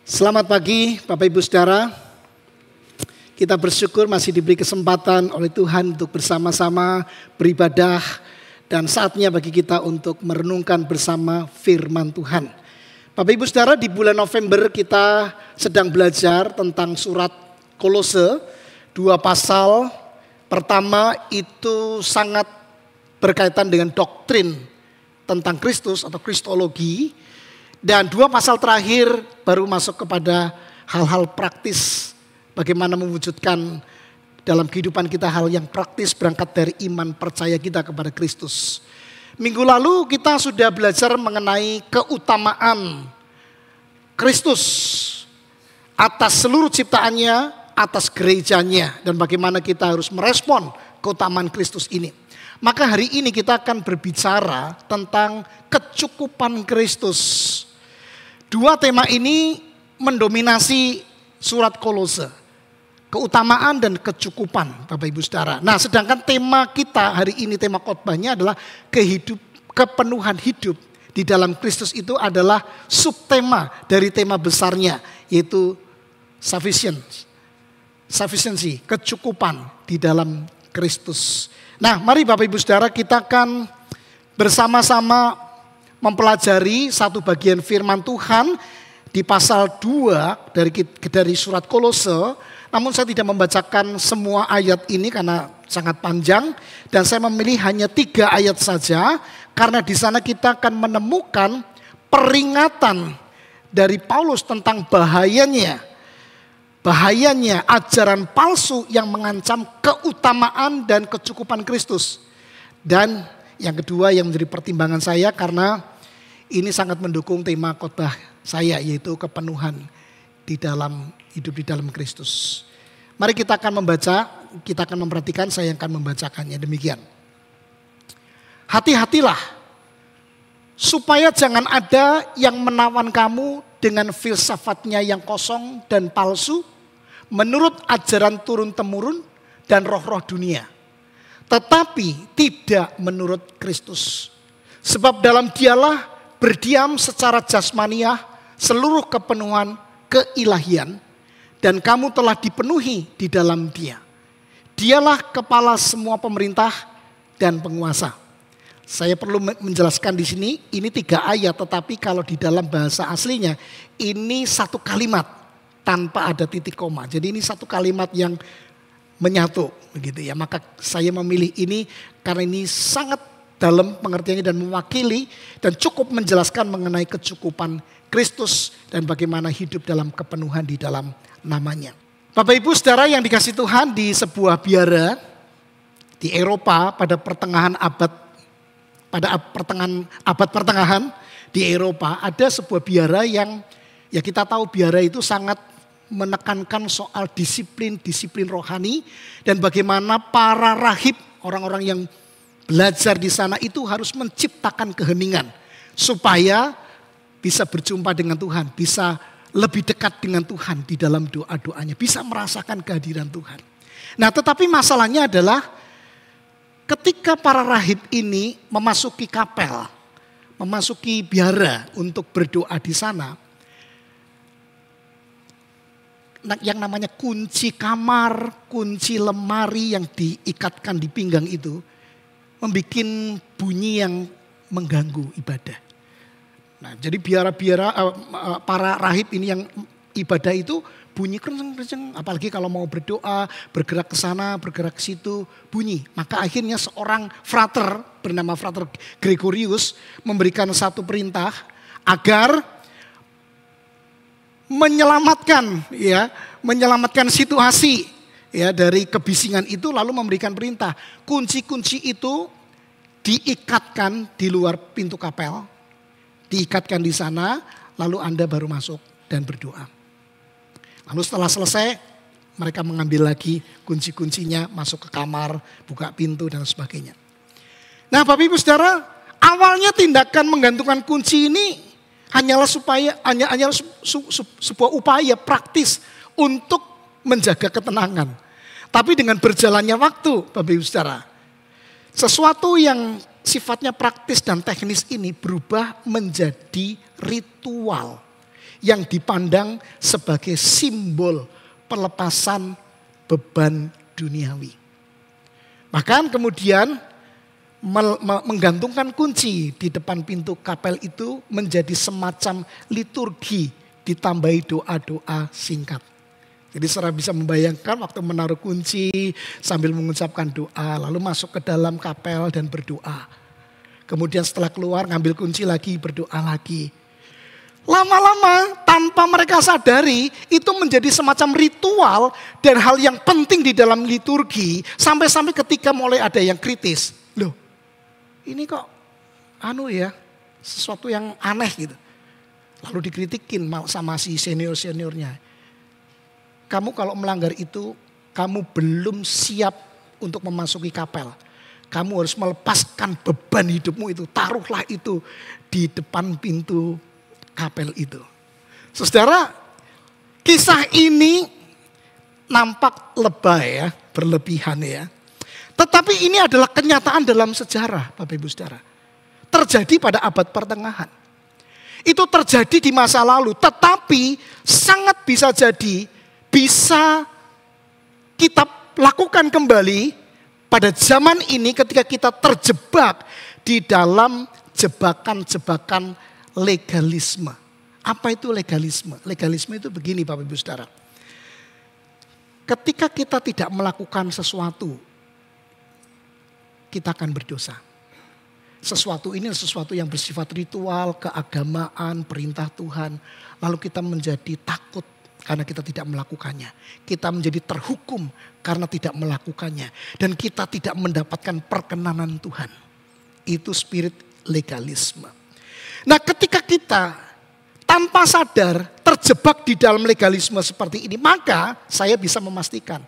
Selamat pagi Bapak Ibu Saudara. Kita bersyukur masih diberi kesempatan oleh Tuhan untuk bersama-sama beribadah. Dan saatnya bagi kita untuk merenungkan bersama firman Tuhan. Bapak Ibu Saudara, di bulan November kita sedang belajar tentang surat Kolose. 2 pasal. Pertama itu sangat berkaitan dengan doktrin tentang Kristus atau Kristologi. Dan 2 pasal terakhir baru masuk kepada hal-hal praktis. Bagaimana mewujudkan dalam kehidupan kita hal yang praktis berangkat dari iman percaya kita kepada Kristus. Minggu lalu kita sudah belajar mengenai keutamaan Kristus atas seluruh ciptaannya, atas gerejanya. Dan bagaimana kita harus merespon keutamaan Kristus ini. Maka hari ini kita akan berbicara tentang kecukupan Kristus. 2 tema ini mendominasi surat Kolose. Keutamaan dan kecukupan Bapak Ibu Saudara. Nah, sedangkan tema kita hari ini, tema khotbahnya adalah kepenuhan hidup di dalam Kristus. Itu adalah subtema dari tema besarnya, yaitu sufficiency, kecukupan di dalam Kristus. Nah, mari Bapak Ibu Saudara, kita akan bersama-sama mempelajari satu bagian firman Tuhan di pasal 2 dari surat Kolose. Namun saya tidak membacakan semua ayat ini karena sangat panjang. Dan saya memilih hanya 3 ayat saja. Karena di sana kita akan menemukan peringatan dari Paulus tentang bahayanya ajaran palsu yang mengancam keutamaan dan kecukupan Kristus. Dan yang kedua yang menjadi pertimbangan saya karena ini sangat mendukung tema khotbah saya, yaitu kepenuhan di dalam hidup di dalam Kristus. Mari kita akan membaca, kita akan memperhatikan, saya akan membacakannya demikian. Hati-hatilah supaya jangan ada yang menawan kamu dengan filsafatnya yang kosong dan palsu, menurut ajaran turun-temurun dan roh-roh dunia. Tetapi tidak menurut Kristus. Sebab dalam Dialah berdiam secara jasmaniah seluruh kepenuhan keilahian, dan kamu telah dipenuhi di dalam Dia. Dialah kepala semua pemerintah dan penguasa. Saya perlu menjelaskan di sini, ini 3 ayat, tetapi kalau di dalam bahasa aslinya ini 1 kalimat tanpa ada titik koma. Jadi ini 1 kalimat yang menyatu, begitu ya. Maka saya memilih ini karena ini sangat dalam pengertiannya dan mewakili dan cukup menjelaskan mengenai kecukupan Kristus dan bagaimana hidup dalam kepenuhan di dalam namanya. Bapak Ibu Saudara yang dikasihi Tuhan, di sebuah biara di Eropa pada pertengahan abad pertengahan di Eropa ada sebuah biara yang ya kita tahu biara itu sangat menekankan soal disiplin rohani dan bagaimana para rahib, orang-orang yang belajar di sana itu harus menciptakan keheningan supaya bisa berjumpa dengan Tuhan, bisa lebih dekat dengan Tuhan di dalam doa-doanya, bisa merasakan kehadiran Tuhan. Nah, tetapi masalahnya adalah ketika para rahib ini memasuki kapel, memasuki biara untuk berdoa di sana, yang namanya kunci kamar, kunci lemari yang diikatkan di pinggang itu membuat bunyi yang mengganggu ibadah. Nah, jadi biara-biara para rahib ini yang ibadah itu bunyi kenceng-kenceng, apalagi kalau mau berdoa, bergerak ke sana, bergerak ke situ, bunyi. Maka akhirnya seorang frater bernama Frater Gregorius memberikan satu perintah agar menyelamatkan situasi dari kebisingan itu, lalu memberikan perintah. Kunci-kunci itu diikatkan di luar pintu kapel. Diikatkan di sana, lalu Anda baru masuk dan berdoa. Lalu setelah selesai, mereka mengambil lagi kunci-kuncinya, masuk ke kamar, buka pintu dan sebagainya. Nah, Bapak Ibu Saudara, awalnya tindakan menggantungkan kunci ini hanyalah sebuah upaya praktis untuk menjaga ketenangan. Tapi dengan berjalannya waktu, Bapak Ibu Saudara, sesuatu yang sifatnya praktis dan teknis ini berubah menjadi ritual yang dipandang sebagai simbol pelepasan beban duniawi. Bahkan kemudian menggantungkan kunci di depan pintu kapel itu menjadi semacam liturgi ditambahi doa-doa singkat. Jadi saudara bisa membayangkan waktu menaruh kunci sambil mengucapkan doa, lalu masuk ke dalam kapel dan berdoa. Kemudian setelah keluar ngambil kunci lagi, berdoa lagi. Lama-lama tanpa mereka sadari itu menjadi semacam ritual dan hal yang penting di dalam liturgi. Sampai-sampai ketika mulai ada yang kritis. Loh, ini kok sesuatu yang aneh gitu. Lalu dikritikin sama si senior-seniornya. Kamu kalau melanggar itu, kamu belum siap untuk memasuki kapel. Kamu harus melepaskan beban hidupmu itu. Taruhlah itu di depan pintu kapel itu. Saudara, kisah ini nampak lebay ya, berlebihan ya. Tetapi ini adalah kenyataan dalam sejarah, Bapak Ibu Saudara. Terjadi pada abad pertengahan. Itu terjadi di masa lalu, tetapi sangat bisa jadi bisa kita lakukan kembali pada zaman ini ketika kita terjebak di dalam jebakan-jebakan legalisme. Apa itu legalisme? Legalisme itu begini Bapak Ibu Saudara. Ketika kita tidak melakukan sesuatu, kita akan berdosa. Sesuatu ini sesuatu yang bersifat ritual, keagamaan, perintah Tuhan. Lalu kita menjadi takut karena kita tidak melakukannya. Kita menjadi terhukum karena tidak melakukannya. Dan kita tidak mendapatkan perkenanan Tuhan. Itu spirit legalisme. Nah ketika kita tanpa sadar terjebak di dalam legalisme seperti ini. Maka saya bisa memastikan.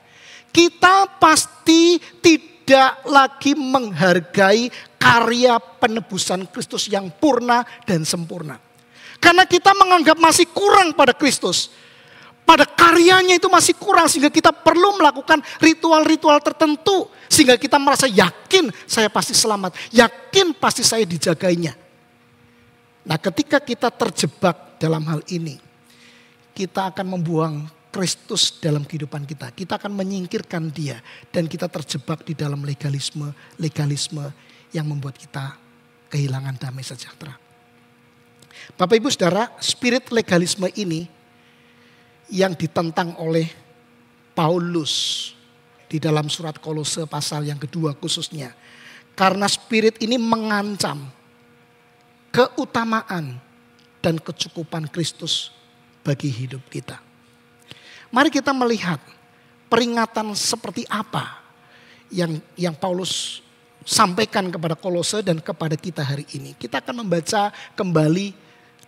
Kita pasti tidak lagi menghargai karya penebusan Kristus yang purna dan sempurna. Karena kita menganggap masih kurang pada Kristus. Pada karyanya itu masih kurang sehingga kita perlu melakukan ritual-ritual tertentu. Sehingga kita merasa yakin saya pasti selamat. Yakin pasti saya dijagainya. Nah ketika kita terjebak dalam hal ini. Kita akan membuang Kristus dalam kehidupan kita. Kita akan menyingkirkan dia. Dan kita terjebak di dalam legalisme yang membuat kita kehilangan damai sejahtera. Bapak Ibu Saudara, spirit legalisme ini yang ditentang oleh Paulus di dalam surat Kolose pasal yang kedua khususnya. Karena spirit ini mengancam keutamaan dan kecukupan Kristus bagi hidup kita. Mari kita melihat peringatan seperti apa yang Paulus sampaikan kepada Kolose dan kepada kita hari ini. Kita akan membaca kembali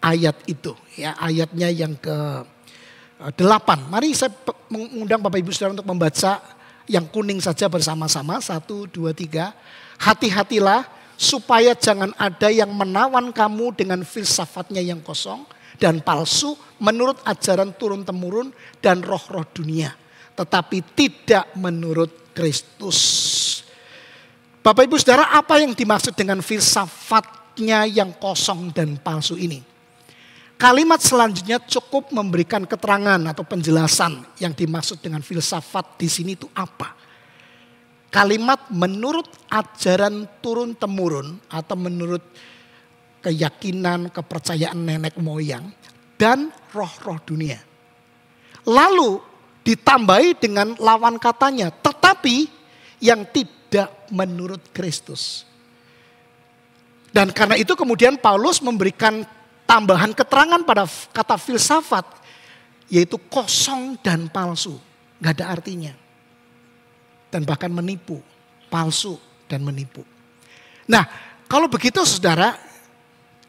ayat itu, ya, ayatnya yang ke-8. Mari saya mengundang Bapak Ibu Saudara untuk membaca yang kuning saja bersama-sama. 1, 2, 3. Hati-hatilah supaya jangan ada yang menawan kamu dengan filsafatnya yang kosong dan palsu menurut ajaran turun-temurun dan roh-roh dunia. Tetapi tidak menurut Kristus. Bapak Ibu Saudara, apa yang dimaksud dengan filsafatnya yang kosong dan palsu ini? Kalimat selanjutnya cukup memberikan keterangan atau penjelasan yang dimaksud dengan filsafat di sini itu apa. Kalimat menurut ajaran turun-temurun atau menurut keyakinan, kepercayaan nenek moyang dan roh-roh dunia. Lalu ditambahi dengan lawan katanya, tetapi yang tidak menurut Kristus. Dan karena itu kemudian Paulus memberikan tambahan keterangan pada kata filsafat, yaitu kosong dan palsu. Gak ada artinya. Dan bahkan menipu, palsu dan menipu. Nah kalau begitu saudara,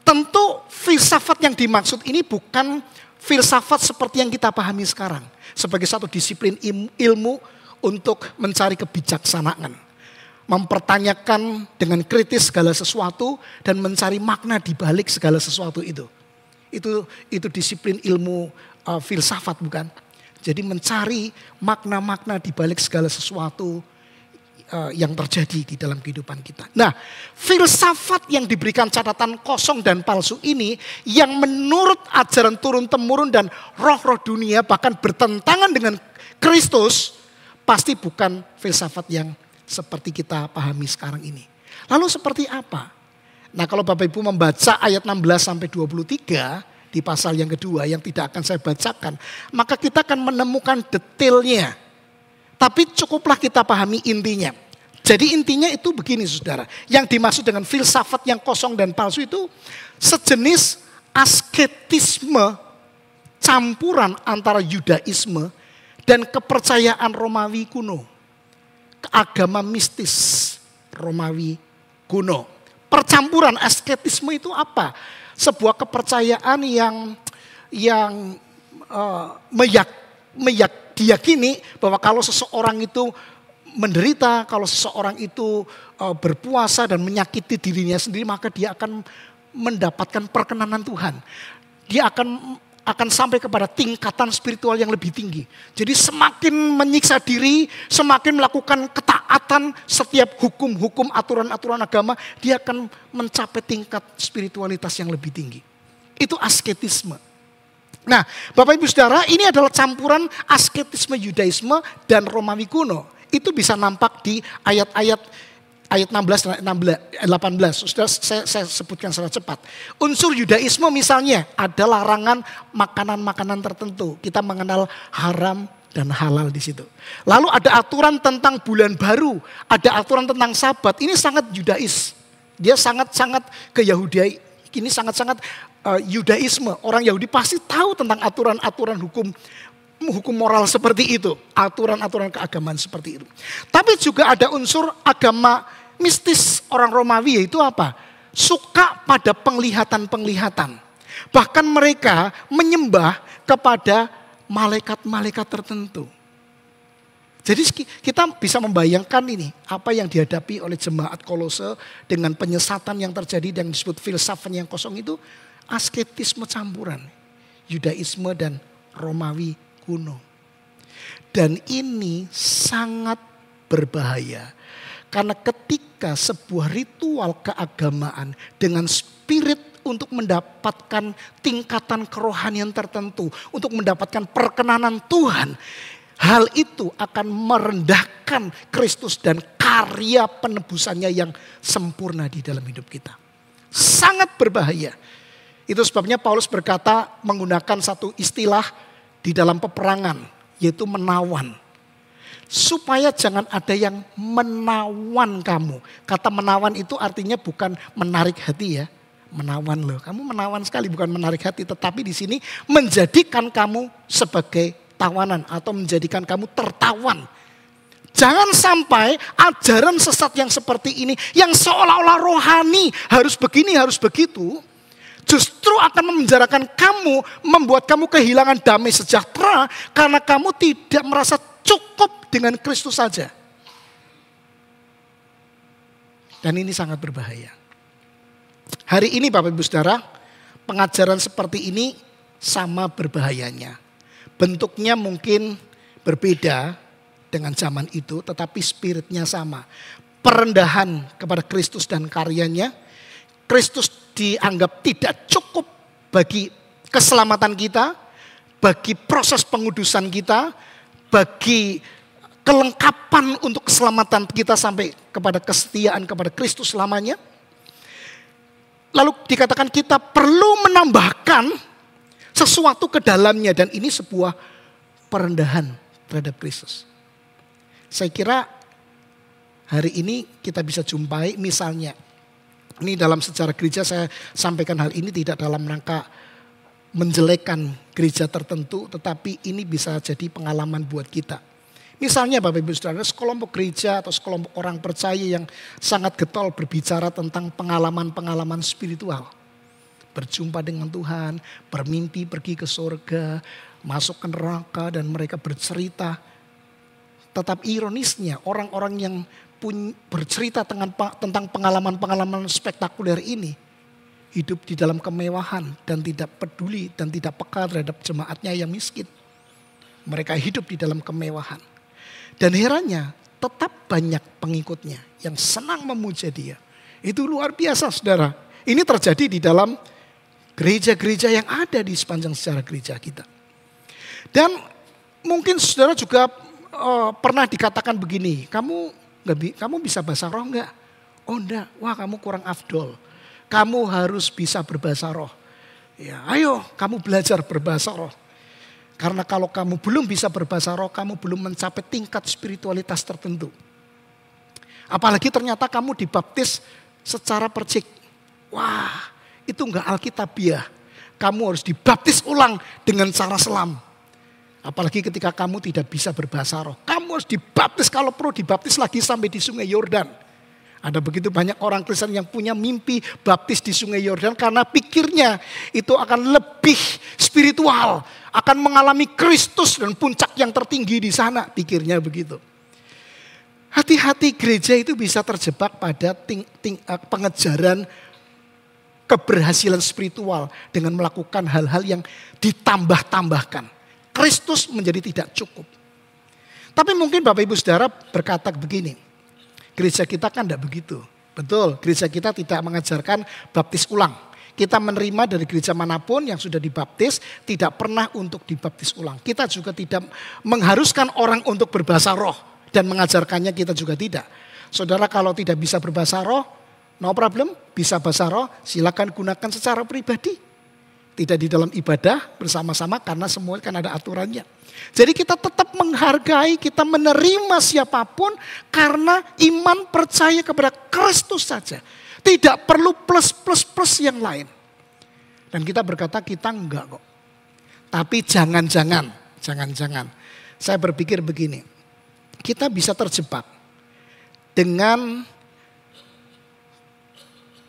tentu filsafat yang dimaksud ini bukan filsafat seperti yang kita pahami sekarang. Sebagai satu disiplin ilmu untuk mencari kebijaksanaan. Mempertanyakan dengan kritis segala sesuatu dan mencari makna di balik segala sesuatu itu. Itu disiplin ilmu filsafat bukan? Jadi mencari makna-makna di balik segala sesuatu yang terjadi di dalam kehidupan kita. Nah, filsafat yang diberikan catatan kosong dan palsu ini yang menurut ajaran turun-temurun dan roh-roh dunia bahkan bertentangan dengan Kristus, pasti bukan filsafat yang seperti kita pahami sekarang ini. Lalu seperti apa? Nah, kalau Bapak Ibu membaca ayat 16 sampai 23 di pasal yang kedua yang tidak akan saya bacakan, maka kita akan menemukan detailnya. Tapi cukuplah kita pahami intinya. Jadi intinya itu begini saudara. Yang dimaksud dengan filsafat yang kosong dan palsu itu sejenis asketisme campuran antara Yudaisme dan kepercayaan Romawi kuno. Agama mistis Romawi kuno. Percampuran asketisme itu apa? Sebuah kepercayaan yang diyakini bahwa kalau seseorang itu menderita, kalau seseorang itu berpuasa dan menyakiti dirinya sendiri, maka dia akan mendapatkan perkenanan Tuhan. Dia akan sampai kepada tingkatan spiritual yang lebih tinggi. Jadi semakin menyiksa diri, semakin melakukan ketaatan setiap hukum-hukum, aturan-aturan agama, dia akan mencapai tingkat spiritualitas yang lebih tinggi. Itu asketisme. Nah, Bapak Ibu Saudara, ini adalah campuran asketisme Yudaisme dan Romawi kuno. Itu bisa nampak di ayat 16 dan 18. Saudara, saya sebutkan secara cepat. Unsur Yudaisme misalnya ada larangan makanan-makanan tertentu. Kita mengenal haram dan halal di situ. Lalu ada aturan tentang bulan baru, ada aturan tentang Sabat. Ini sangat Yudais. Dia sangat-sangat ke Yahudi. Ini sangat-sangat Yudaisme. Orang Yahudi pasti tahu tentang aturan-aturan hukum moral seperti itu. Aturan-aturan keagamaan seperti itu. Tapi juga ada unsur agama mistis orang Romawi, yaitu apa? Suka pada penglihatan-penglihatan. Bahkan mereka menyembah kepada malaikat-malaikat tertentu. Jadi kita bisa membayangkan ini, apa yang dihadapi oleh jemaat Kolose dengan penyesatan yang terjadi yang disebut filsafat yang kosong itu, asketisme campuran Yudaisme dan Romawi kuno. Dan ini sangat berbahaya. Karena ketika sebuah ritual keagamaan dengan spirit untuk mendapatkan tingkatan kerohanian tertentu, untuk mendapatkan perkenanan Tuhan, hal itu akan merendahkan Kristus dan karya penebusannya yang sempurna di dalam hidup kita. Sangat berbahaya. Itu sebabnya Paulus berkata menggunakan satu istilah di dalam peperangan, yaitu menawan. Supaya jangan ada yang menawan kamu. Kata menawan itu artinya bukan menarik hati ya. Menawan loh, kamu menawan sekali, bukan menarik hati. Tetapi di sini menjadikan kamu sebagai tawanan atau menjadikan kamu tertawan. Jangan sampai ajaran sesat yang seperti ini, yang seolah-olah rohani, harus begini, harus begitu, justru akan memenjarakan kamu, membuat kamu kehilangan damai sejahtera karena kamu tidak merasa cukup dengan Kristus saja. Dan ini sangat berbahaya. Hari ini Bapak Ibu Saudara, pengajaran seperti ini sama berbahayanya. Bentuknya mungkin berbeda dengan zaman itu, tetapi spiritnya sama. Perendahan kepada Kristus dan karyanya. Kristus dianggap tidak cukup bagi keselamatan kita, bagi proses pengudusan kita, bagi kelengkapan untuk keselamatan kita sampai kepada kesetiaan kepada Kristus selamanya. Lalu dikatakan kita perlu menambahkan sesuatu ke dalamnya, dan ini sebuah perendahan terhadap Kristus. Saya kira hari ini kita bisa jumpai misalnya, ini dalam sejarah gereja saya sampaikan hal ini tidak dalam rangka menjelekkan gereja tertentu, tetapi ini bisa jadi pengalaman buat kita. Misalnya Bapak Ibu Saudara, sekelompok gereja atau sekelompok orang percaya yang sangat getol berbicara tentang pengalaman-pengalaman spiritual. Berjumpa dengan Tuhan, bermimpi pergi ke surga, masuk ke neraka dan mereka bercerita. Tetapi ironisnya orang-orang yang bercerita tentang pengalaman-pengalaman spektakuler ini hidup di dalam kemewahan dan tidak peduli dan tidak peka terhadap jemaatnya yang miskin. Mereka hidup di dalam kemewahan. Dan herannya tetap banyak pengikutnya yang senang memuja dia. Itu luar biasa saudara. Ini terjadi di dalam gereja-gereja yang ada di sepanjang sejarah gereja kita. Dan mungkin saudara juga pernah dikatakan begini, kamu bisa bahasa roh enggak? Oh enggak, wah kamu kurang afdol. Kamu harus bisa berbahasa roh. Ya, ayo kamu belajar berbahasa roh. Karena kalau kamu belum bisa berbahasa roh, kamu belum mencapai tingkat spiritualitas tertentu. Apalagi ternyata kamu dibaptis secara percik. Wah, itu enggak alkitabiah. Kamu harus dibaptis ulang dengan cara selam. Apalagi ketika kamu tidak bisa berbahasa roh. Kamu harus dibaptis, kalau perlu dibaptis lagi sampai di sungai Yordan. Ada begitu banyak orang Kristen yang punya mimpi baptis di sungai Yordan karena pikirnya itu akan lebih spiritual. Akan mengalami Kristus dan puncak yang tertinggi di sana, pikirnya begitu. Hati-hati, gereja itu bisa terjebak pada pengejaran keberhasilan spiritual dengan melakukan hal-hal yang ditambah-tambahkan. Kristus menjadi tidak cukup. Tapi mungkin Bapak Ibu Saudara berkata begini, gereja kita kan tidak begitu. Betul, gereja kita tidak mengajarkan baptis ulang. Kita menerima dari gereja manapun yang sudah dibaptis, tidak pernah untuk dibaptis ulang. Kita juga tidak mengharuskan orang untuk berbahasa roh. Dan mengajarkannya kita juga tidak. Saudara kalau tidak bisa berbahasa roh, no problem, bisa bahasa roh, silakan gunakan secara pribadi. Tidak di dalam ibadah bersama-sama karena semua kan ada aturannya. Jadi kita tetap menghargai, kita menerima siapapun karena iman percaya kepada Kristus saja. Tidak perlu plus yang lain. Dan kita berkata kita enggak kok. Tapi jangan-jangan. Saya berpikir begini. Kita bisa terjebak dengan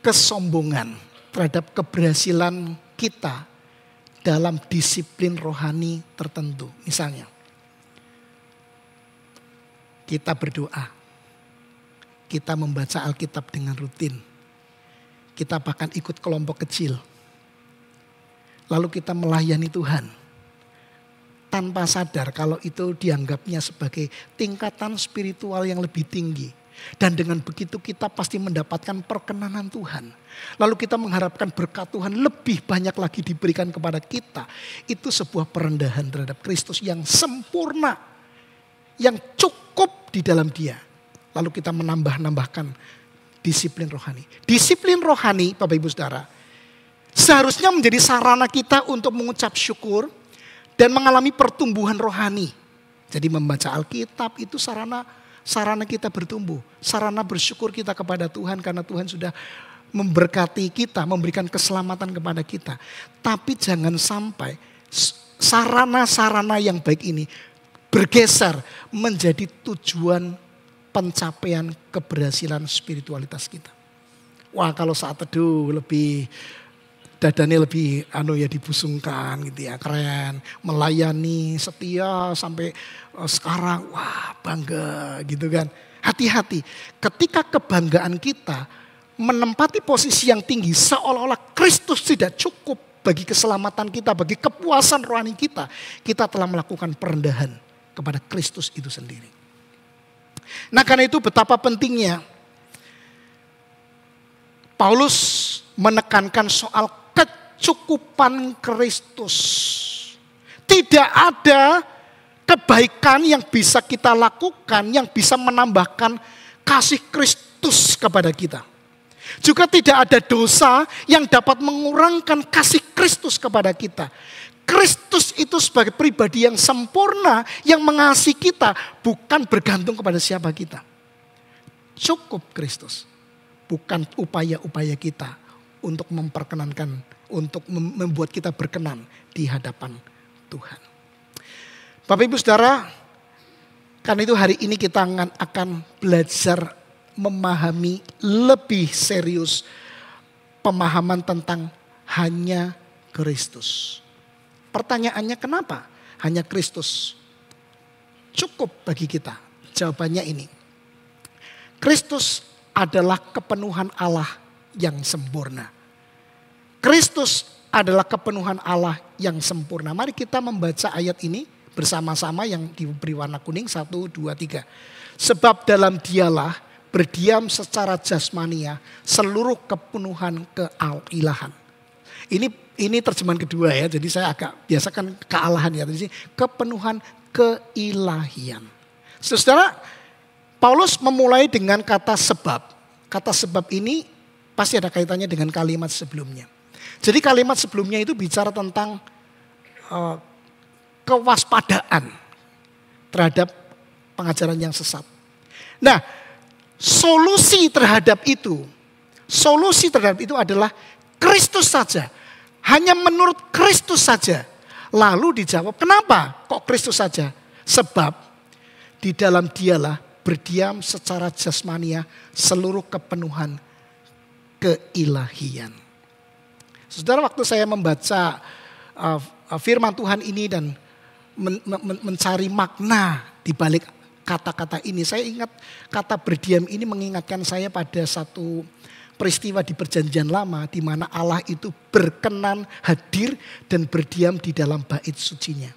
kesombongan terhadap keberhasilan kita dalam disiplin rohani tertentu. Misalnya, kita berdoa, kita membaca Alkitab dengan rutin, kita bahkan ikut kelompok kecil, lalu kita melayani Tuhan, tanpa sadar kalau itu dianggapnya sebagai tingkatan spiritual yang lebih tinggi. Dan dengan begitu kita pasti mendapatkan perkenanan Tuhan. Lalu kita mengharapkan berkat Tuhan lebih banyak lagi diberikan kepada kita. Itu sebuah perendahan terhadap Kristus yang sempurna. Yang cukup di dalam dia. Lalu kita menambahkan disiplin rohani. Disiplin rohani Bapak Ibu Saudara, seharusnya menjadi sarana kita untuk mengucap syukur dan mengalami pertumbuhan rohani. Jadi membaca Alkitab itu sarana kita bertumbuh. Sarana bersyukur kita kepada Tuhan karena Tuhan sudah memberkati kita, memberikan keselamatan kepada kita. Tapi jangan sampai sarana-sarana yang baik ini bergeser menjadi tujuan pencapaian keberhasilan spiritualitas kita. Wah, kalau saat teduh lebih dadanya lebih dibusungkan gitu ya, keren, melayani setia sampai sekarang, wah bangga gitu kan. Hati-hati, ketika kebanggaan kita menempati posisi yang tinggi seolah-olah Kristus tidak cukup bagi keselamatan kita, bagi kepuasan rohani kita, kita telah melakukan perendahan kepada Kristus itu sendiri. Nah karena itu betapa pentingnya Paulus menekankan soal kecukupan Kristus. Tidak ada kebaikan yang bisa kita lakukan yang bisa menambahkan kasih Kristus kepada kita. Juga tidak ada dosa yang dapat mengurangkan kasih Kristus kepada kita. Kristus itu sebagai pribadi yang sempurna yang mengasihi kita, bukan bergantung kepada siapa kita. Cukup Kristus, bukan upaya-upaya kita untuk memperkenankan, untuk membuat kita berkenan di hadapan Tuhan. Bapak Ibu Saudara, karena itu hari ini kita akan belajar memahami lebih serius pemahaman tentang hanya Kristus. Pertanyaannya kenapa hanya Kristus cukup bagi kita? Jawabannya ini. Kristus adalah kepenuhan Allah yang sempurna. Kristus adalah kepenuhan Allah yang sempurna. Mari kita membaca ayat ini bersama-sama yang diberi warna kuning. 1, 2, 3. Sebab dalam dialah berdiam secara jasmania seluruh kepenuhan keilahan. Ini terjemahan kedua ya, jadi saya agak biasakan kealahan ya. Jadi kepenuhan keilahian. Saudara, Paulus memulai dengan kata sebab. Kata sebab ini pasti ada kaitannya dengan kalimat sebelumnya. Jadi kalimat sebelumnya itu bicara tentang kewaspadaan terhadap pengajaran yang sesat. Nah, solusi terhadap itu adalah Kristus saja. Hanya menurut Kristus saja. Lalu dijawab, kenapa kok Kristus saja? Sebab di dalam dialah berdiam secara jasmania seluruh kepenuhan keilahian. Saudara, waktu saya membaca firman Tuhan ini dan mencari makna di balik kata-kata ini, saya ingat kata berdiam ini mengingatkan saya pada satu peristiwa di Perjanjian Lama di mana Allah itu berkenan hadir dan berdiam di dalam bait sucinya.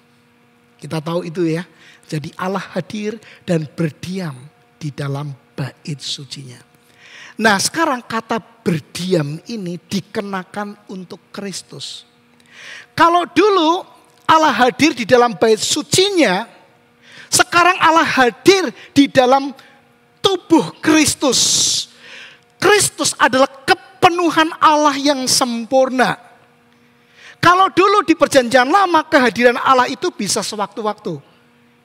Kita tahu itu ya. Jadi Allah hadir dan berdiam di dalam bait sucinya. Nah, sekarang kata berdiam ini dikenakan untuk Kristus. Kalau dulu Allah hadir di dalam bait sucinya, sekarang Allah hadir di dalam tubuh Kristus. Kristus adalah kepenuhan Allah yang sempurna. Kalau dulu di Perjanjian Lama kehadiran Allah itu bisa sewaktu-waktu.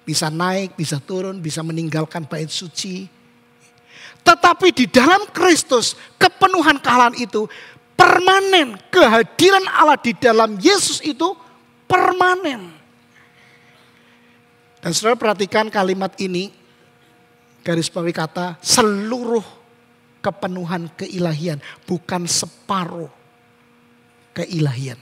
Bisa naik, bisa turun, bisa meninggalkan bait suci. Tetapi di dalam Kristus kepenuhan kealahan itu permanen. Kehadiran Allah di dalam Yesus itu permanen. Dan saudara perhatikan kalimat ini, garis bawahi kata seluruh kepenuhan keilahian, bukan separuh keilahian.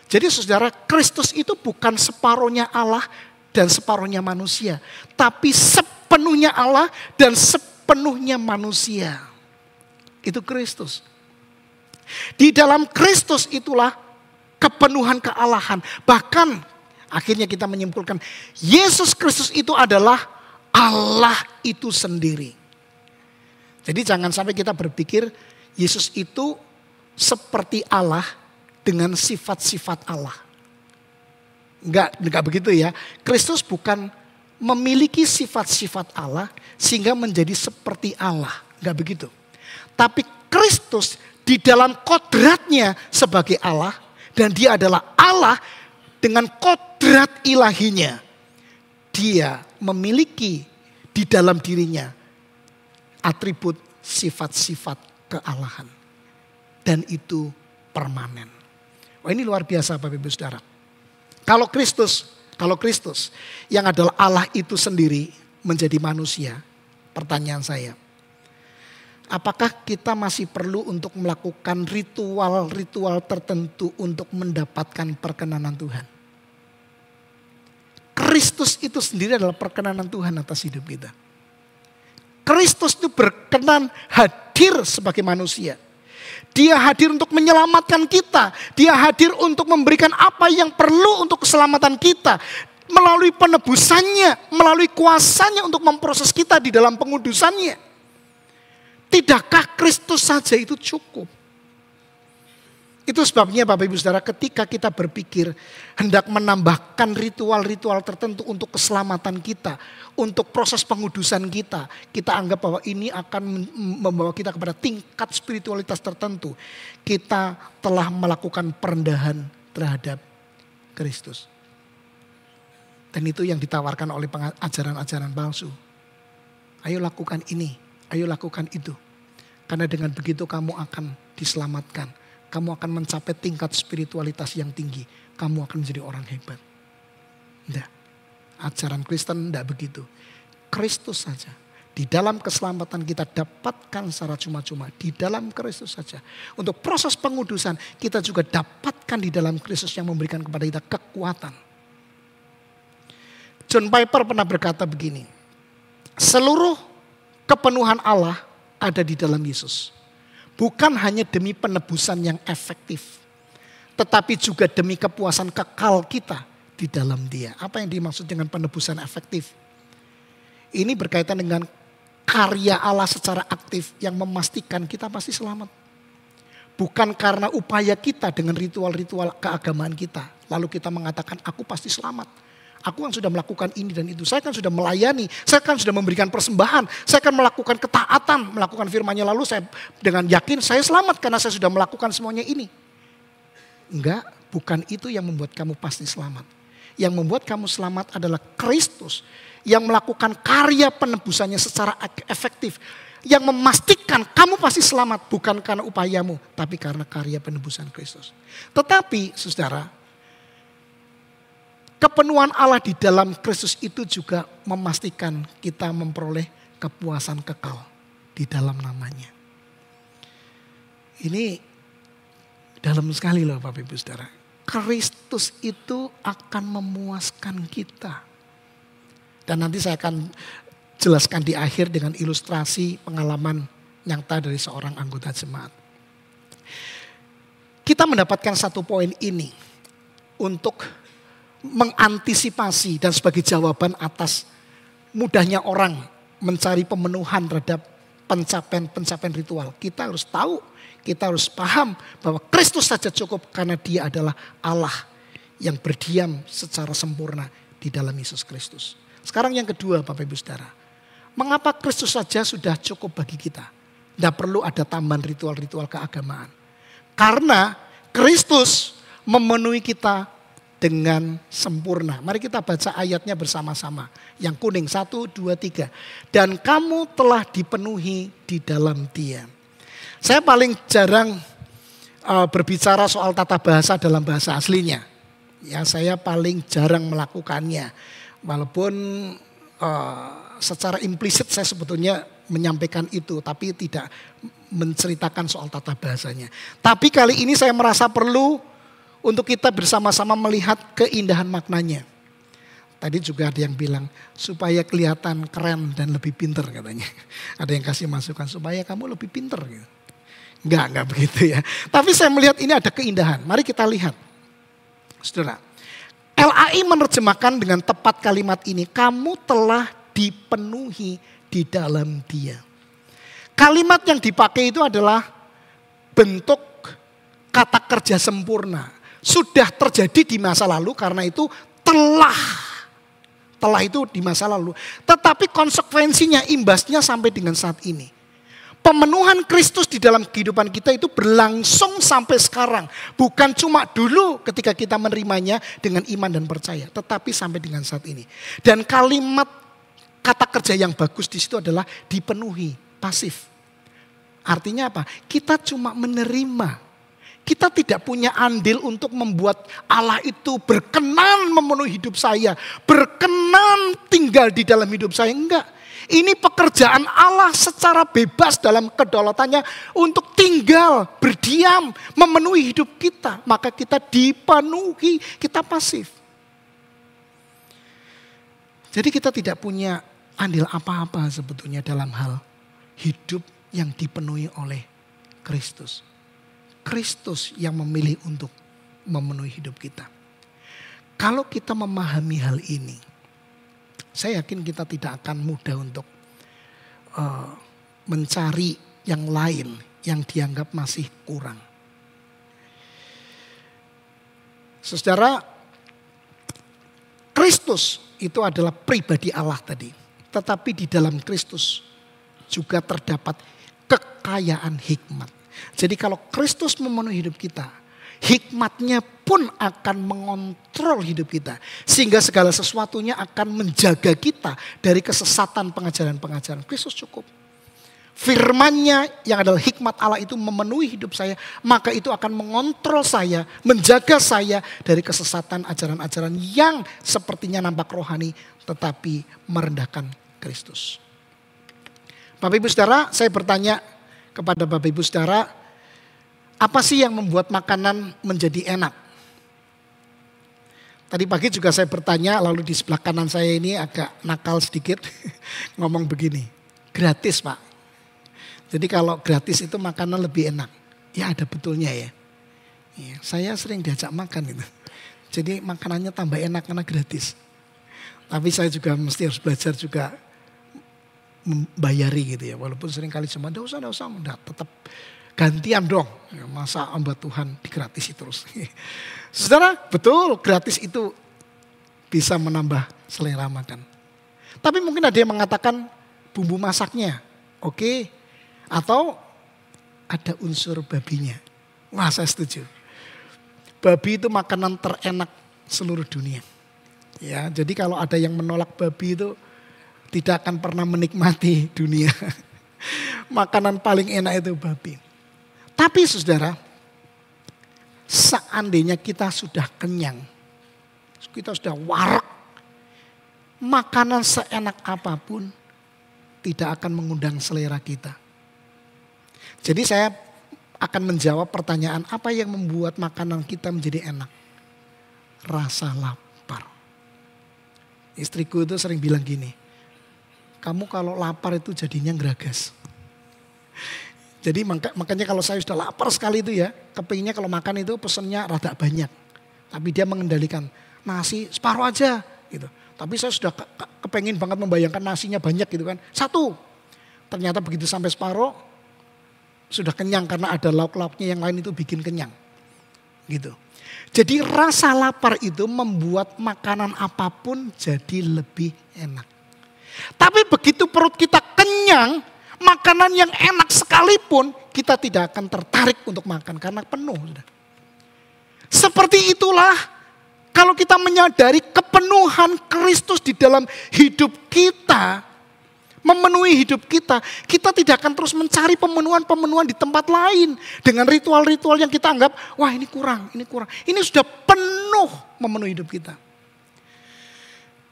Jadi saudara, Kristus itu bukan separuhnya Allah dan separuhnya manusia, tapi sepenuhnya Allah dan sepenuhnya manusia. Itu Kristus. Di dalam Kristus itulah kepenuhan kealahan. Bahkan akhirnya kita menyimpulkan Yesus Kristus itu adalah Allah itu sendiri. Jadi jangan sampai kita berpikir Yesus itu seperti Allah dengan sifat-sifat Allah. Enggak begitu ya. Kristus bukan memiliki sifat-sifat Allah sehingga menjadi seperti Allah. Enggak begitu. Tapi Kristus di dalam kodratnya sebagai Allah, dan dia adalah Allah dengan kodrat ilahinya. Dia memiliki di dalam dirinya atribut sifat-sifat kealahan. Dan itu permanen. Wah, ini luar biasa Bapak Ibu Saudara. Kalau Kristus yang adalah Allah itu sendiri menjadi manusia, pertanyaan saya, apakah kita masih perlu untuk melakukan ritual-ritual tertentu untuk mendapatkan perkenanan Tuhan? Kristus itu sendiri adalah perkenanan Tuhan atas hidup kita. Kristus itu berkenan hadir sebagai manusia. Dia hadir untuk menyelamatkan kita. Dia hadir untuk memberikan apa yang perlu untuk keselamatan kita. Melalui penebusannya, melalui kuasanya untuk memproses kita di dalam pengudusannya. Tidakkah Kristus saja itu cukup? Itu sebabnya Bapak Ibu Saudara, ketika kita berpikir hendak menambahkan ritual-ritual tertentu untuk keselamatan kita, untuk proses pengudusan kita, kita anggap bahwa ini akan membawa kita kepada tingkat spiritualitas tertentu. Kita telah melakukan perendahan terhadap Kristus. Dan itu yang ditawarkan oleh ajaran-ajaran palsu. Ayo lakukan ini, ayo lakukan itu. Karena dengan begitu kamu akan diselamatkan. Kamu akan mencapai tingkat spiritualitas yang tinggi. Kamu akan menjadi orang hebat. Tidak. Ajaran Kristen tidak begitu. Kristus saja. Di dalam keselamatan kita dapatkan secara cuma-cuma. Di dalam Kristus saja. Untuk proses pengudusan kita juga dapatkan di dalam Kristus yang memberikan kepada kita kekuatan. John Piper pernah berkata begini. Seluruh kepenuhan Allah ada di dalam Yesus. Bukan hanya demi penebusan yang efektif. Tetapi juga demi kepuasan kekal kita di dalam Dia. Apa yang dimaksud dengan penebusan efektif? Ini berkaitan dengan karya Allah secara aktif yang memastikan kita pasti selamat. Bukan karena upaya kita dengan ritual-ritual keagamaan kita. Lalu kita mengatakan aku pasti selamat. Aku kan sudah melakukan ini dan itu. Saya kan sudah melayani. Saya kan sudah memberikan persembahan. Saya kan melakukan ketaatan. Melakukan firman-Nya lalu saya dengan yakin saya selamat karena saya sudah melakukan semuanya ini. Enggak, bukan itu yang membuat kamu pasti selamat. Yang membuat kamu selamat adalah Kristus. Yang melakukan karya penebusannya secara efektif. Yang memastikan kamu pasti selamat. Bukan karena upayamu. Tapi karena karya penebusan Kristus. Tetapi saudara, kepenuhan Allah di dalam Kristus itu juga memastikan kita memperoleh kepuasan kekal di dalam namanya. Ini dalam sekali loh Bapak Ibu Saudara. Kristus itu akan memuaskan kita. Dan nanti saya akan jelaskan di akhir dengan ilustrasi pengalaman nyata dari seorang anggota jemaat. Kita mendapatkan satu poin ini untuk mengantisipasi dan sebagai jawaban atas mudahnya orang mencari pemenuhan terhadap pencapaian ritual. Kita harus tahu, kita harus paham bahwa Kristus saja cukup karena Dia adalah Allah yang berdiam secara sempurna di dalam Yesus Kristus. Sekarang yang kedua Bapak Ibu Saudara. Mengapa Kristus saja sudah cukup bagi kita? Tidak perlu ada tambahan ritual-ritual keagamaan. Karena Kristus memenuhi kita dengan sempurna. Mari kita baca ayatnya bersama-sama. Yang kuning 1, 2, 3. Dan kamu telah dipenuhi di dalam Dia. Saya paling jarang berbicara soal tata bahasa dalam bahasa aslinya. Ya, saya paling jarang melakukannya. Walaupun secara implisit saya sebetulnya menyampaikan itu. Tapi tidak menceritakan soal tata bahasanya. Tapi kali ini saya merasa perlu untuk kita bersama-sama melihat keindahan maknanya. Tadi juga ada yang bilang supaya kelihatan keren dan lebih pinter katanya. Ada yang kasih masukan supaya kamu lebih pinter. Gitu. Enggak begitu ya. Tapi saya melihat ini ada keindahan. Mari kita lihat. Saudara. LAI menerjemahkan dengan tepat kalimat ini. Kamu telah dipenuhi di dalam Dia. Kalimat yang dipakai itu adalah bentuk kata kerja sempurna. Sudah terjadi di masa lalu karena itu telah itu di masa lalu. Tetapi konsekuensinya, imbasnya sampai dengan saat ini. Pemenuhan Kristus di dalam kehidupan kita itu berlangsung sampai sekarang. Bukan cuma dulu ketika kita menerimanya dengan iman dan percaya. Tetapi sampai dengan saat ini. Dan kalimat kata kerja yang bagus di situ adalah dipenuhi, pasif. Artinya apa? Kita cuma menerima. Kita tidak punya andil untuk membuat Allah itu berkenan memenuhi hidup saya. Berkenan tinggal di dalam hidup saya. Enggak. Ini pekerjaan Allah secara bebas dalam kedaulatannya untuk tinggal, berdiam, memenuhi hidup kita. Maka kita dipenuhi, kita pasif. Jadi kita tidak punya andil apa-apa sebetulnya dalam hal hidup yang dipenuhi oleh Kristus. Kristus yang memilih untuk memenuhi hidup kita. Kalau kita memahami hal ini, saya yakin kita tidak akan mudah untuk mencari yang lain yang dianggap masih kurang. Saudara, Kristus itu adalah pribadi Allah tadi. Tetapi di dalam Kristus juga terdapat kekayaan hikmat. Jadi kalau Kristus memenuhi hidup kita, hikmatnya pun akan mengontrol hidup kita. Sehingga segala sesuatunya akan menjaga kita dari kesesatan pengajaran-pengajaran. Kristus cukup. Firman-Nya yang adalah hikmat Allah itu memenuhi hidup saya. Maka itu akan mengontrol saya, menjaga saya dari kesesatan ajaran-ajaran yang sepertinya nampak rohani tetapi merendahkan Kristus. Bapak Ibu Saudara, saya bertanya kepada Bapak Ibu Saudara, apa sih yang membuat makanan menjadi enak? Tadi pagi juga saya bertanya, lalu di sebelah kanan saya ini agak nakal sedikit, ngomong begini, gratis Pak. Jadi kalau gratis itu makanan lebih enak. Ya ada betulnya ya. Saya sering diajak makan gitu. Jadi makanannya tambah enak karena gratis. Tapi saya juga mesti harus belajar juga membayari gitu ya. Walaupun sering kali cuma enggak usah, enggak, tetap gantian dong. Ya, masa hamba Tuhan digratisi terus. Saudara, betul gratis itu bisa menambah selera makan. Tapi mungkin ada yang mengatakan bumbu masaknya oke, atau ada unsur babinya. Wah, saya setuju. Babi itu makanan terenak seluruh dunia. Ya, jadi kalau ada yang menolak babi itu tidak akan pernah menikmati dunia. Makanan paling enak itu babi. Tapi saudara, seandainya kita sudah kenyang, kita sudah warak, makanan seenak apapun tidak akan mengundang selera kita. Jadi saya akan menjawab pertanyaan apa yang membuat makanan kita menjadi enak. Rasa lapar. Istriku itu sering bilang gini, kamu kalau lapar itu jadinya ngeragas. Jadi makanya kalau saya sudah lapar sekali itu ya, kepinginnya kalau makan itu pesennya rada banyak. Tapi dia mengendalikan nasi separuh aja gitu. Tapi saya sudah kepengen banget membayangkan nasinya banyak gitu kan. Satu, ternyata begitu sampai separuh sudah kenyang karena ada lauk-lauknya yang lain itu bikin kenyang. Gitu. Jadi rasa lapar itu membuat makanan apapun jadi lebih enak. Tapi begitu perut kita kenyang, makanan yang enak sekalipun kita tidak akan tertarik untuk makan karena penuh. Seperti itulah kalau kita menyadari kepenuhan Kristus di dalam hidup kita, memenuhi hidup kita, kita tidak akan terus mencari pemenuhan-pemenuhan di tempat lain. Dengan ritual-ritual yang kita anggap, wah ini kurang, ini kurang. Ini sudah penuh memenuhi hidup kita.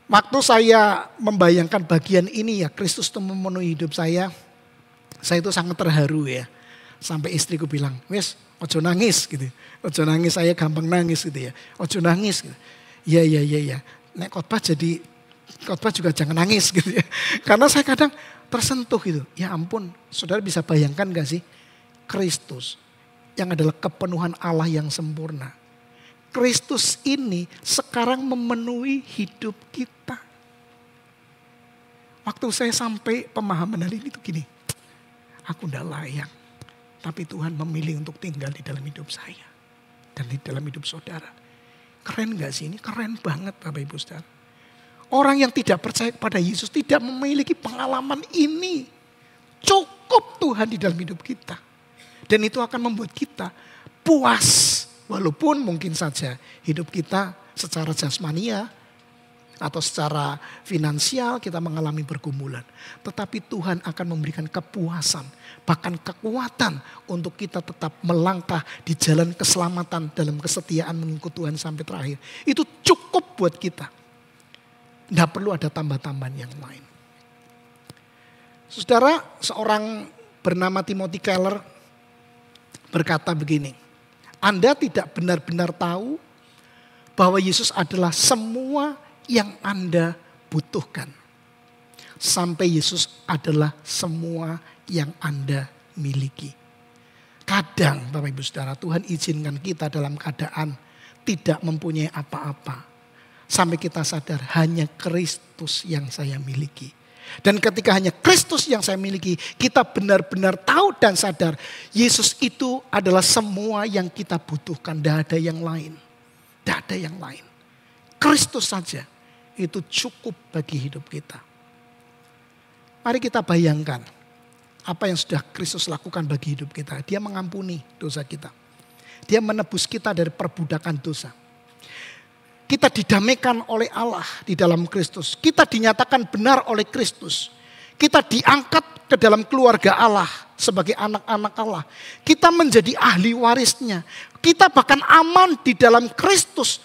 Waktu saya membayangkan bagian ini ya, Kristus itu memenuhi hidup saya itu sangat terharu ya. Sampai istriku bilang, wes ojo nangis gitu. Ojo nangis, saya gampang nangis gitu ya. Ojo nangis gitu. Iya. Nek khotbah juga jangan nangis gitu ya. Karena saya kadang tersentuh gitu. Ya ampun, saudara bisa bayangkan gak sih? Kristus yang adalah kepenuhan Allah yang sempurna. Kristus ini sekarang memenuhi hidup kita. Waktu saya sampai pemahaman hari ini tuh gini. Aku tidak layak. Tapi Tuhan memilih untuk tinggal di dalam hidup saya. Dan di dalam hidup saudara. Keren gak sih ini? Keren banget Bapak Ibu Saudara. Orang yang tidak percaya kepada Yesus tidak memiliki pengalaman ini. Cukup Tuhan di dalam hidup kita. Dan itu akan membuat kita puas. Walaupun mungkin saja hidup kita secara jasmania atau secara finansial kita mengalami pergumulan. Tetapi Tuhan akan memberikan kepuasan. Bahkan kekuatan untuk kita tetap melangkah di jalan keselamatan dalam kesetiaan mengikut Tuhan sampai terakhir. Itu cukup buat kita. Tidak perlu ada tambah-tambahan yang lain. Saudara, seorang bernama Timothy Keller berkata begini. Anda tidak benar-benar tahu bahwa Yesus adalah semua yang Anda butuhkan. Sampai Yesus adalah semua yang Anda miliki. Kadang Bapak Ibu Saudara, Tuhan izinkan kita dalam keadaan tidak mempunyai apa-apa. Sampai kita sadar hanya Kristus yang saya miliki. Dan ketika hanya Kristus yang saya miliki, kita benar-benar tahu dan sadar Yesus itu adalah semua yang kita butuhkan. Tidak ada yang lain. Tidak ada yang lain. Kristus saja itu cukup bagi hidup kita. Mari kita bayangkan apa yang sudah Kristus lakukan bagi hidup kita. Dia mengampuni dosa kita. Dia menebus kita dari perbudakan dosa. Kita didamaikan oleh Allah di dalam Kristus. Kita dinyatakan benar oleh Kristus. Kita diangkat ke dalam keluarga Allah sebagai anak-anak Allah. Kita menjadi ahli warisnya. Kita bahkan aman di dalam Kristus.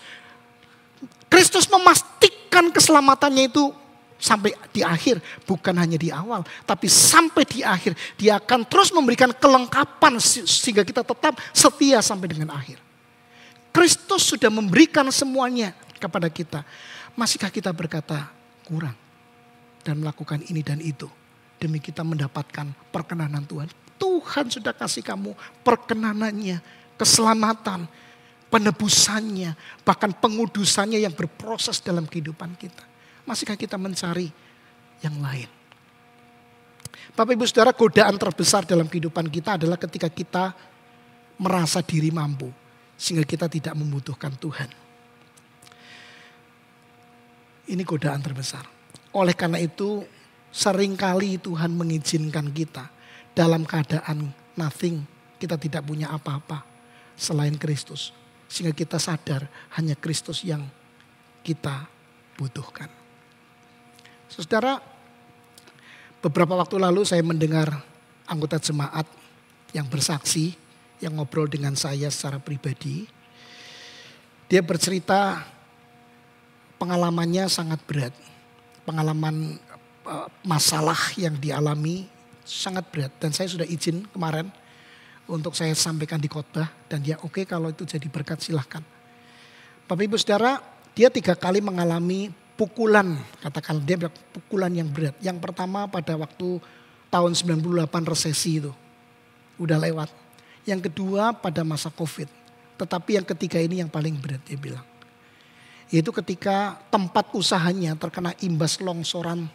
Kristus memastikan keselamatannya itu sampai di akhir. Bukan hanya di awal, tapi sampai di akhir. Dia akan terus memberikan kelengkapan sehingga kita tetap setia sampai dengan akhir. Kristus sudah memberikan semuanya kepada kita. Masihkah kita berkata kurang dan melakukan ini dan itu demi kita mendapatkan perkenanan Tuhan? Tuhan sudah kasih kamu perkenanannya, keselamatan. penebusannya, bahkan pengudusannya yang berproses dalam kehidupan kita. Masihkah kita mencari yang lain? Bapak Ibu Saudara, godaan terbesar dalam kehidupan kita adalah ketika kita merasa diri mampu, sehingga kita tidak membutuhkan Tuhan. Ini godaan terbesar. Oleh karena itu, seringkali Tuhan mengizinkan kita dalam keadaan nothing, kita tidak punya apa-apa selain Kristus. Sehingga kita sadar hanya Kristus yang kita butuhkan. Saudara, beberapa waktu lalu saya mendengar anggota jemaat yang bersaksi, yang ngobrol dengan saya secara pribadi. Dia bercerita pengalamannya sangat berat. Pengalaman masalah yang dialami sangat berat. Dan saya sudah izin kemarin untuk saya sampaikan di khotbah. Dan dia oke, kalau itu jadi berkat silahkan. Bapak Ibu Saudara, dia 3 kali mengalami pukulan, katakan dia bilang pukulan yang berat. Yang pertama pada waktu tahun 98 resesi itu, udah lewat. Yang kedua pada masa Covid. Tetapi yang ketiga ini yang paling berat dia bilang. Yaitu ketika tempat usahanya terkena imbas longsoran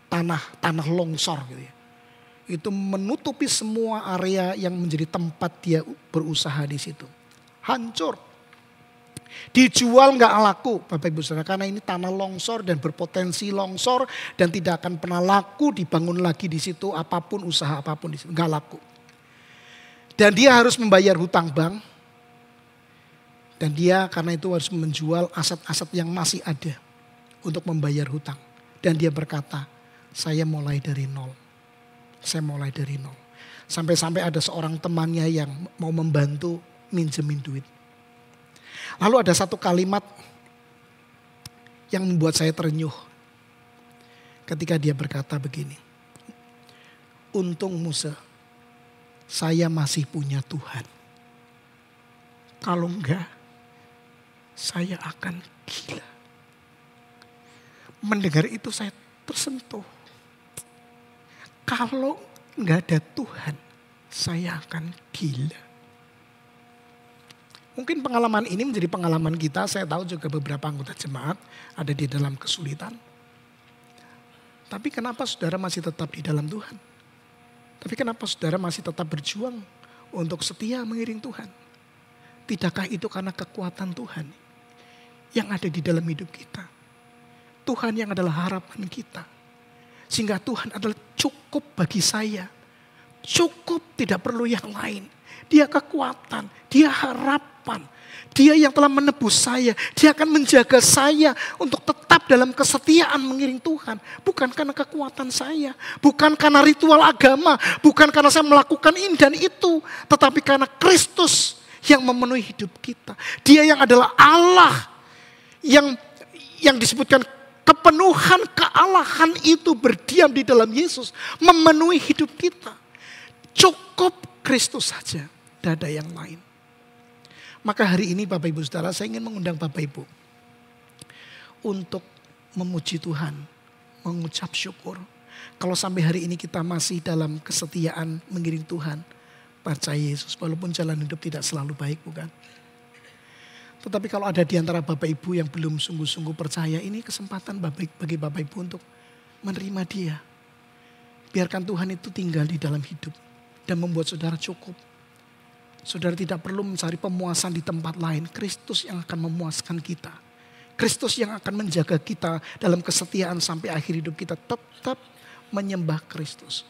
tanah longsor gitu ya. Itu menutupi semua area yang menjadi tempat dia berusaha di situ. Hancur. Dijual nggak laku Bapak Ibu Saudara, karena ini tanah longsor dan berpotensi longsor dan tidak akan pernah laku dibangun lagi di situ, apapun usaha apapun di situ nggak laku. Dan dia harus membayar hutang bank dan dia karena itu harus menjual aset-aset yang masih ada untuk membayar hutang. Dan dia berkata, saya mulai dari nol. Saya mulai dari nol. Sampai-sampai ada seorang temannya yang mau membantu minjemin duit. Lalu ada satu kalimat yang membuat saya terenyuh. Ketika dia berkata begini. Untung Musa, saya masih punya Tuhan. Kalau enggak, saya akan gila. Mendengar itu saya tersentuh. Kalau enggak ada Tuhan, saya akan gila. Mungkin pengalaman ini menjadi pengalaman kita. Saya tahu juga beberapa anggota jemaat ada di dalam kesulitan. Tapi kenapa saudara masih tetap di dalam Tuhan? Tapi kenapa saudara masih tetap berjuang untuk setia mengiring Tuhan? Tidakkah itu karena kekuatan Tuhan yang ada di dalam hidup kita? Tuhan yang adalah harapan kita. Sehingga Tuhan adalah cukup bagi saya. Cukup, tidak perlu yang lain. Dia kekuatan, dia harapan. Dia yang telah menebus saya. Dia akan menjaga saya untuk tetap dalam kesetiaan mengiring Tuhan. Bukan karena kekuatan saya. Bukan karena ritual agama. Bukan karena saya melakukan ini dan itu. Tetapi karena Kristus yang memenuhi hidup kita. Dia yang adalah Allah. Yang disebutkan kepenuhan kealahan itu berdiam di dalam Yesus. Memenuhi hidup kita. Cukup Kristus saja. Tidak ada yang lain. Maka hari ini Bapak Ibu Saudara, saya ingin mengundang Bapak Ibu untuk memuji Tuhan, mengucap syukur. Kalau sampai hari ini kita masih dalam kesetiaan mengiring Tuhan, percaya Yesus, walaupun jalan hidup tidak selalu baik, bukan? Tetapi kalau ada di antara Bapak Ibu yang belum sungguh-sungguh percaya, ini kesempatan bagi Bapak Ibu untuk menerima Dia. Biarkan Tuhan itu tinggal di dalam hidup dan membuat saudara cukup. Saudara tidak perlu mencari pemuasan di tempat lain. Kristus yang akan memuaskan kita. Kristus yang akan menjaga kita dalam kesetiaan sampai akhir hidup kita. Tetap menyembah Kristus.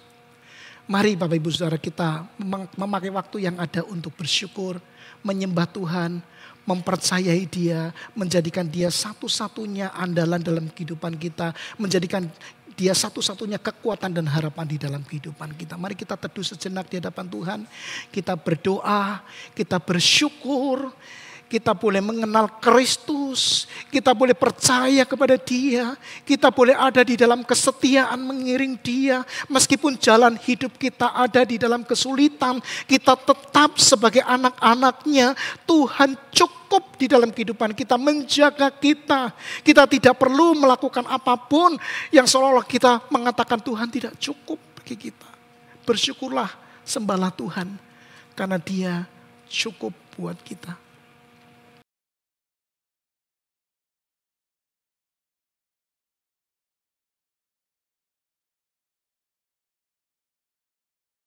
Mari Bapak Ibu Saudara, kita memakai waktu yang ada untuk bersyukur. Menyembah Tuhan. Mempercayai Dia. Menjadikan Dia satu-satunya andalan dalam kehidupan kita. Menjadikan Dia satu-satunya kekuatan dan harapan di dalam kehidupan kita. Mari kita teduh sejenak di hadapan Tuhan. Kita berdoa, kita bersyukur. Kita boleh mengenal Kristus. Kita boleh percaya kepada Dia. Kita boleh ada di dalam kesetiaan mengiring Dia. Meskipun jalan hidup kita ada di dalam kesulitan. Kita tetap sebagai anak-anaknya. Tuhan cukup di dalam kehidupan kita. Menjaga kita. Kita tidak perlu melakukan apapun yang seolah-olah kita mengatakan Tuhan tidak cukup bagi kita. Bersyukurlah, sembahlah Tuhan. Karena Dia cukup buat kita.